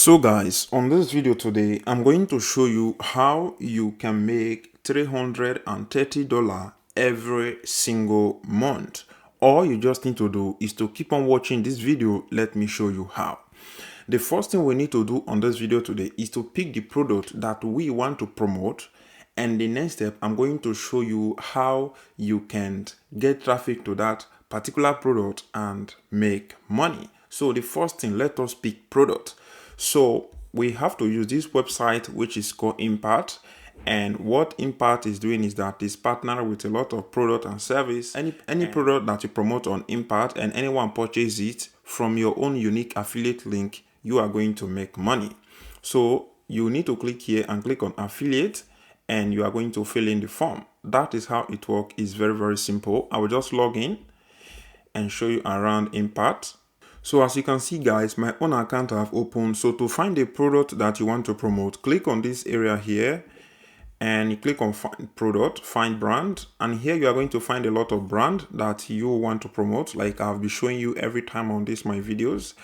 So guys, on this video today, I'm going to show you how you can make $330 every single month. All you just need to do is to keep on watching this video. Let me show you how. The first thing we need to do on this video today is to pick the product that we want to promote. And the next step, I'm going to show you how you can get traffic to that particular product and make money. So the first thing, let us pick product. So we have to use this website, which is called Impact. And what Impact is doing is that it's partnered with a lot of product and service. Any product that you promote on Impact and anyone purchase it from your own unique affiliate link, you are going to make money. So you need to click here and click on affiliate, and you are going to fill in the form. That is how it works. It's very, very simple. I will just log in and show you around Impact. So as you can see guys, my own account I have opened. So to find a product that you want to promote, click on this area here and you click on find product, find brand, and here you are going to find a lot of brand that you want to promote, like I'll be showing you every time on this my videos.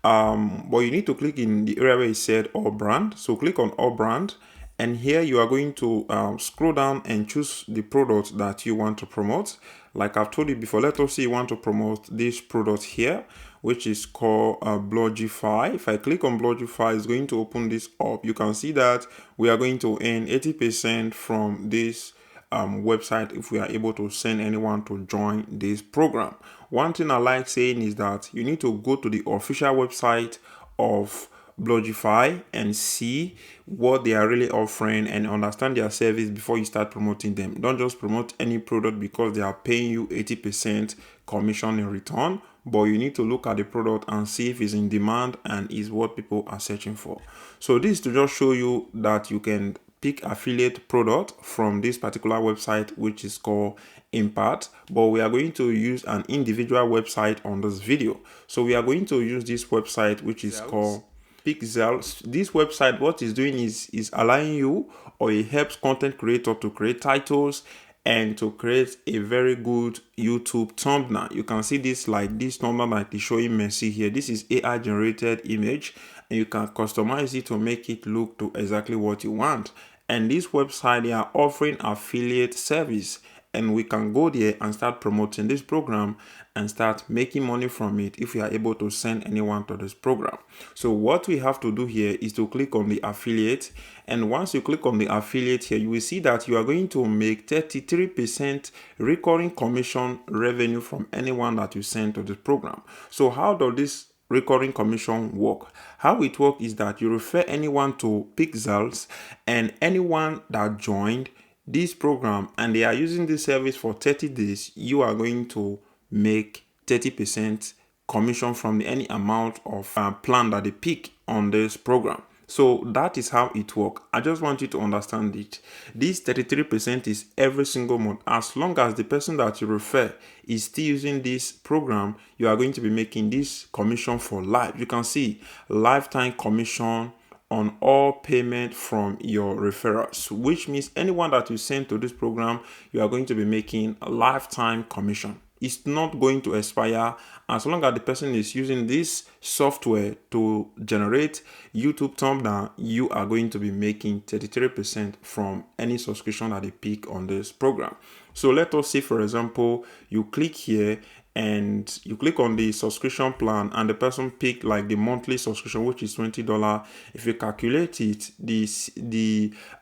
But you need to click in the area where it said all brand. So click on all brand, and here you are going to scroll down and choose the product that you want to promote. Like I've told you before, let us say you want to promote this product here, which is called Blogify. If I click on Blogify, it's going to open this up. You can see that we are going to earn 80% from this website if we are able to send anyone to join this program. One thing I like saying is that you need to go to the official website of Blogify and see what they are really offering and understand their service before you start promoting them. Don't just promote any product because they are paying you 80% commission in return, but you need to look at the product and see if it's in demand and is what people are searching for. So this is to just show you that you can pick affiliate product from this particular website, which is called Impact, but we are going to use an individual website on this video. So we are going to use this website, which is called Pixel. This website, what it's doing is allowing you, or it helps content creator to create titles and to create a very good YouTube thumbnail. You can see this like this thumbnail like is showing Messi here. This is AI generated image, and you can customize it to make it look to exactly what you want. And this website, they are offering affiliate service, and we can go there and start promoting this program and start making money from it if we are able to send anyone to this program. So what we have to do here is to click on the affiliate, and once you click on the affiliate here, you will see that you are going to make 33% recurring commission revenue from anyone that you send to this program. So how does this recurring commission work? How it works is that you refer anyone to Pixels, and anyone that joined this program and they are using this service for 30 days, you are going to make 30% commission from any amount of plan that they pick on this program. So that is how it works. I just want you to understand it. This 33% is every single month. As long as the person that you refer is still using this program, you are going to be making this commission for life. You can see lifetime commission on all payment from your referrals, which means anyone that you send to this program, you are going to be making a lifetime commission. It's not going to expire as long as the person is using this software to generate YouTube thumbnail. You are going to be making 33% from any subscription that they pick on this program. So let us say, for example, you click here and you click on the subscription plan, and the person picked like the monthly subscription, which is $20. If you calculate it, the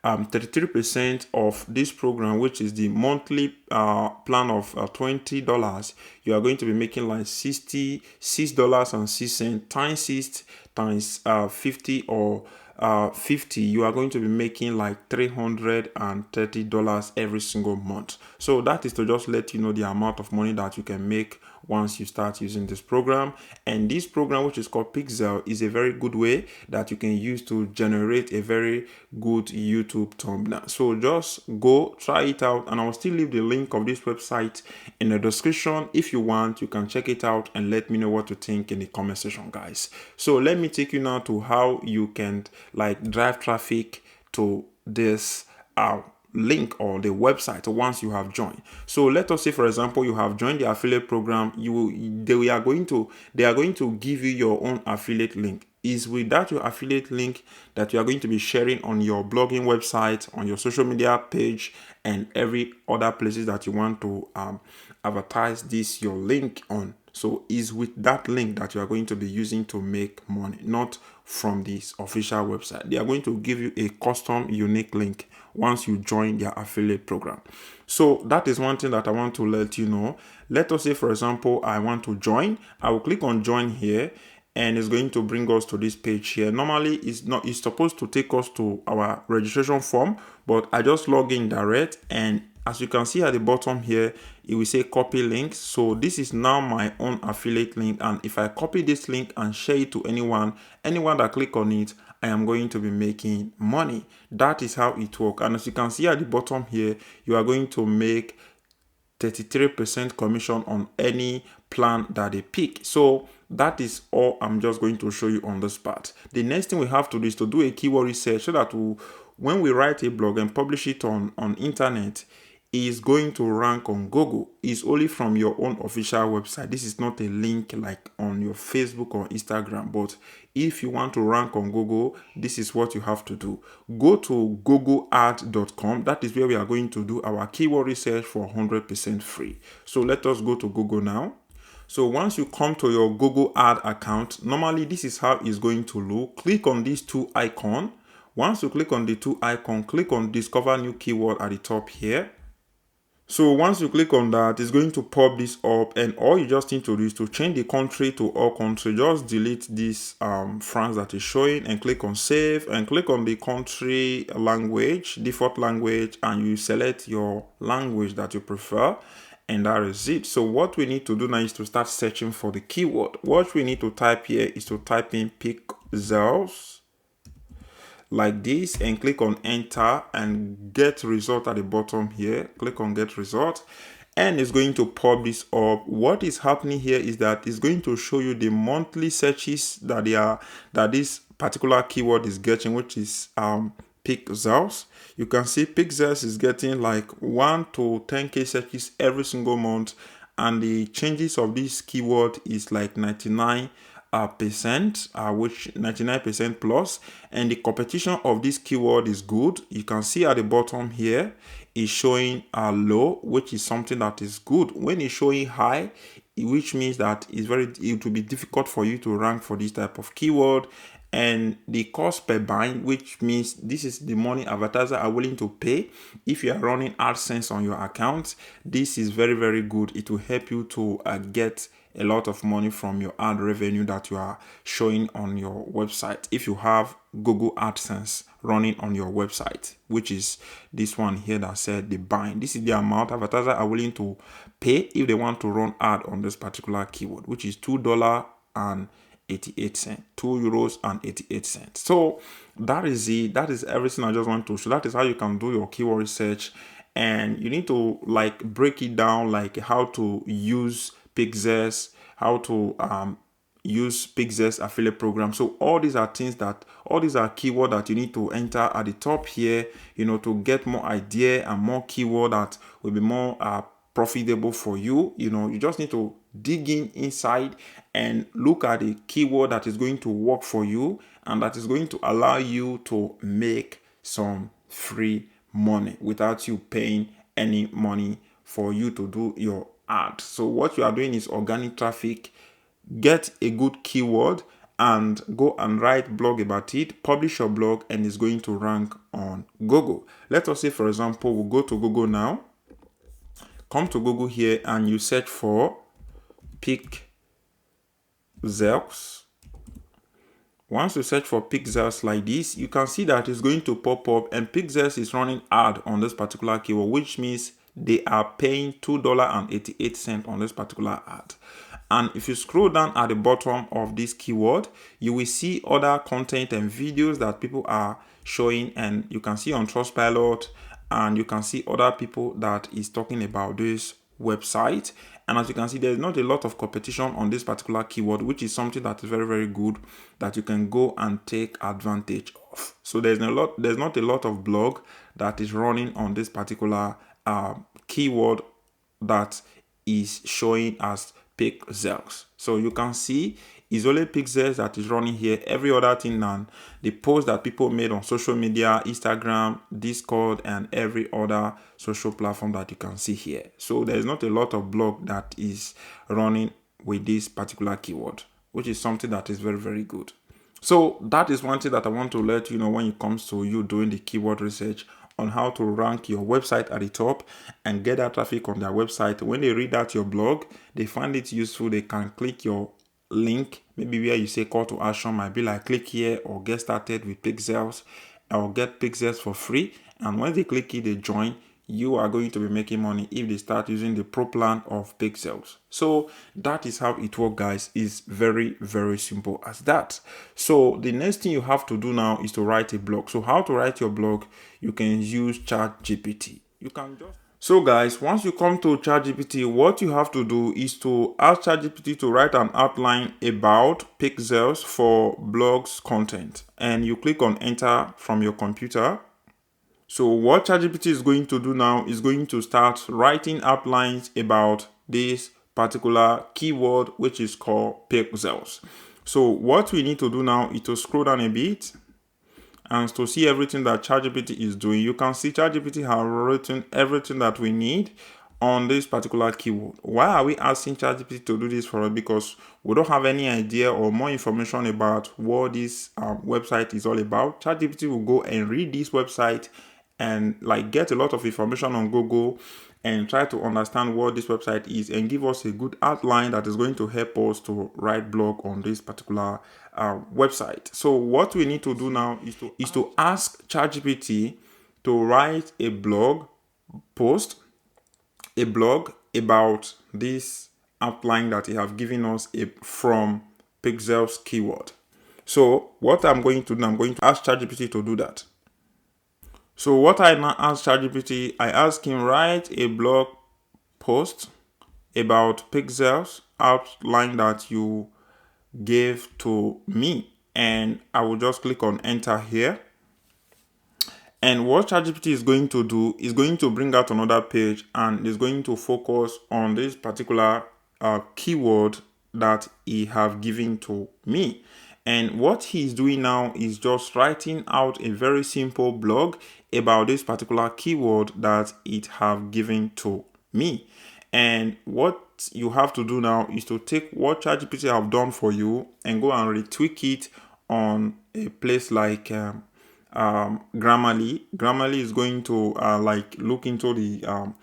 33% of this program, which is the monthly plan of $20, you are going to be making like $66.06 times 6 times 50 or 50, you are going to be making like $330 every single month. So that is to just let you know the amount of money that you can make once you start using this program. And this program, which is called Pixel, is a very good way that you can use to generate a very good YouTube thumbnail. So just go try it out, and I will still leave the link of this website in the description. If you want, you can check it out and let me know what you think in the comment section, guys. So let me take you now to how you can like drive traffic to this link or the website once you have joined. So let us say, for example, you have joined the affiliate program. They are going to give you your own affiliate link. is with that your affiliate link that you are going to be sharing on your blogging website, on your social media page, and every other places that you want to advertise this your link on. So is with that link that you are going to be using to make money, not from this official website. They are going to give you a custom unique link once you join their affiliate program. So that is one thing that I want to let you know. Let us say, for example, I want to join. I will click on join here, and it's going to bring us to this page here. Normally it's supposed to take us to our registration form, but I just log in direct, and as you can see at the bottom here, it will say copy links. So this is now my own affiliate link, and if I copy this link and share it to anyone that click on it, I am going to be making money. That is how it works. And as you can see at the bottom here, you are going to make 33% commission on any plan that they pick. So that is all I'm just going to show you on this part. The next thing we have to do is to do a keyword research so that when we write a blog and publish it on internet, is going to rank on Google. Is only from your own official website. This is not a link like on your Facebook or Instagram, but if you want to rank on Google, this is what you have to do. Go to googlead.com. That is where we are going to do our keyword research for 100% free. So let us go to Google now. So once you come to your Google Ad account, normally this is how it's going to look. Click on these two icons. Once you click on the two icons, click on discover new keyword at the top here. So once you click on that, it's going to pop this up, and all you just need to do is to change the country to all country. Just delete this France that is showing and click on save, and click on the country language, default language, and you select your language that you prefer, and that is it. So what we need to do now is to start searching for the keyword. What we need to type here is to type in pixels like this and click on enter and get result at the bottom here. Click on get result, and it's going to pop this up. What is happening here is that it's going to show you the monthly searches that this particular keyword is getting, which is pixels. You can see pixels is getting like 1 to 10k searches every single month, and the changes of this keyword is like 99%, which 99% plus, and the competition of this keyword is good. You can see at the bottom here is showing low, which is something that is good. When it's showing high, which means that it will be difficult for you to rank for this type of keyword. And the cost per bind, which means this is the money advertisers are willing to pay if you are running AdSense on your account. This is very, very good. It will help you to get a lot of money from your ad revenue that you are showing on your website if you have Google AdSense running on your website, which is this one here that said the bind. This is the amount advertisers are willing to pay if they want to run ad on this particular keyword, which is $2.88, €2.88. So that is it. That is everything I just want to show. That is how you can do your keyword research, and you need to like break it down, like how to use Pixels, how to use Pixels affiliate program. So all these are keywords that you need to enter at the top here, to get more idea and more keyword that will be more profitable for you. You just need to dig inside and look at the keyword that is going to work for you and that is going to allow you to make some free money without you paying any money for you to do your ad. So what you are doing is organic traffic. Get a good keyword and go and write blog about it, publish your blog, and it's going to rank on Google. Let us say, for example, we'll go to Google now. Come to Google here and you search for pixels. Once you search for pixels like this, you can see that it's going to pop up, and Pixels is running ad on this particular keyword, which means they are paying $2.88 on this particular ad. And if you scroll down at the bottom of this keyword, you will see other content and videos that people are showing, and you can see on Trustpilot, and you can see other people that is talking about this website. And as you can see, there's not a lot of competition on this particular keyword, which is something that is very, very good that you can go and take advantage of. So there's not a lot of blog that is running on this particular keyword that is showing as pixels. So you can see It's only Pixels that is running here. Every other thing and the posts that people made on social media, Instagram, Discord, and every other social platform that you can see here. So there's not a lot of blog that is running with this particular keyword, which is something that is very, very good. So that is one thing that I want to let you know when it comes to you doing the keyword research on how to rank your website at the top and get that traffic on their website. When they read out your blog, they find it useful, they can click your link, maybe where you say call to action might be like click here or get started with Pixels or get Pixels for free. And when they click it, they join. You are going to be making money if they start using the pro plan of Pixels. So that is how it works, guys. It's very, very simple as that. So the next thing you have to do now is to write a blog. So how to write your blog? You can use ChatGPT. You can just So guys, once you come to ChatGPT, what you have to do is to ask ChatGPT to write an outline about Pixels for blogs content, and you click on enter from your computer. So what ChatGPT is going to do now is going to start writing outlines about this particular keyword, which is called Pixels. So what we need to do now is to scroll down a bit and to see everything that ChatGPT is doing. You can see ChatGPT has written everything that we need on this particular keyword. Why are we asking ChatGPT to do this for us? Because we don't have any idea or more information about what this website is all about. ChatGPT will go and read this website and like get a lot of information on Google and try to understand what this website is and give us a good outline that is going to help us to write blog on this particular website. So what we need to do now is to ask ChatGPT to write a blog post, a blog about this outline that he have given us from Pixels keyword. So what I'm going to do, I'm going to ask ChatGPT to do that. So what I now ask ChatGPT, I ask him write a blog post about Pixels outline that you gave to me, and I will just click on enter here. And what ChatGPT is going to do is going to bring out another page and is going to focus on this particular keyword that he have given to me. And what he's doing now is just writing out a very simple blog about this particular keyword that it have given to me. And what you have to do now is to take what ChatGPT have done for you and go and retweak it on a place like Grammarly. Grammarly is going to like look into the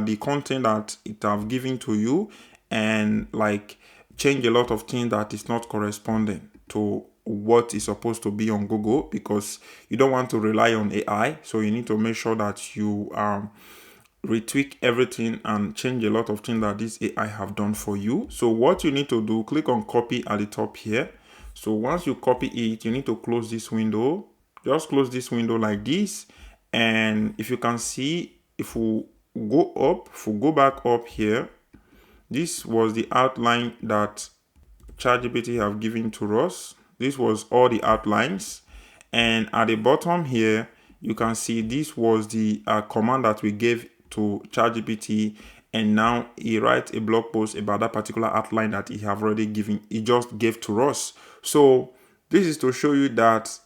the content that it have given to you and like change a lot of things that is not corresponding to what is supposed to be on Google, because you don't want to rely on AI. So you need to make sure that you retweak everything and change a lot of things that this AI have done for you. So what you need to do, click on copy at the top here. So once you copy it, you need to close this window. Just close this window like this. And if you can see, if we go up, if we go back up here, this was the outline that ChatGPT have given to us. This was all the outlines. And at the bottom here, you can see this was the command that we gave to ChatGPT, and now he writes a blog post about that particular outline that he have already given. He just gave to us. So this is to show you that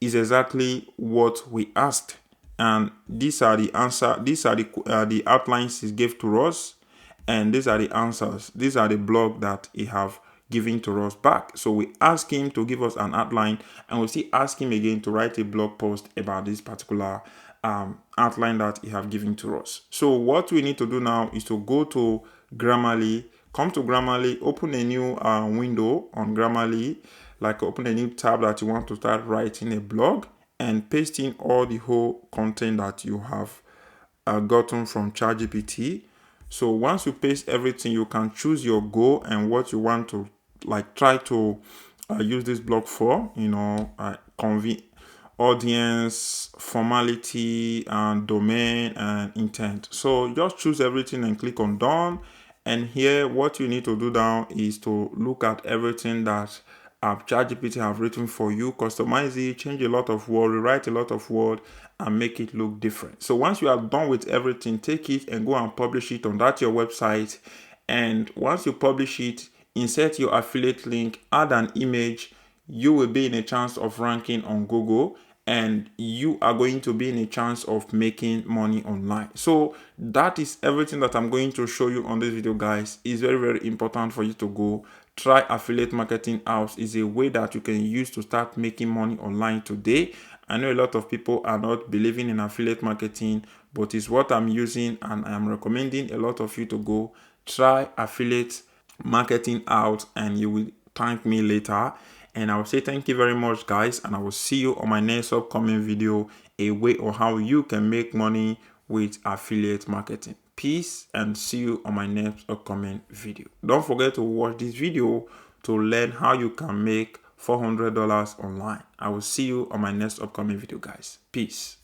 is exactly what we asked, and these are the answer. These are the outlines he gave to us, and these are the answers. These are the blog that he have given to us back. So we ask him to give us an outline, and we still ask him again to write a blog post about this particular outline that he have given to us. So what we need to do now is to go to Grammarly, come to Grammarly, open a new window on Grammarly, like open a new tab that you want to start writing a blog, and paste in all the whole content that you have gotten from ChatGPT. So once you paste everything, you can choose your goal and what you want to like try to use this blog for, you know, audience, formality, and domain and intent. So just choose everything and click on done. And here what you need to do now is to look at everything that ChatGPT have written for you, customize it, change a lot of word, rewrite a lot of word, and make it look different. So once you are done with everything, take it and go and publish it on that your website. And once you publish it, insert your affiliate link, add an image, you will be in a chance of ranking on Google, and you are going to be in a chance of making money online. So that is everything that I'm going to show you on this video, guys. It's very, very important for you to go try affiliate marketing out. Is a way that you can use to start making money online today. I know a lot of people are not believing in affiliate marketing, but it's what I'm using, and I am recommending a lot of you to go try affiliate marketing out, and you will thank me later. And I will say thank you very much, guys, and I will see you on my next upcoming video, a way on how you can make money with affiliate marketing. Peace, and see you on my next upcoming video. Don't forget to watch this video to learn how you can make $400 online. I will see you on my next upcoming video, guys. Peace.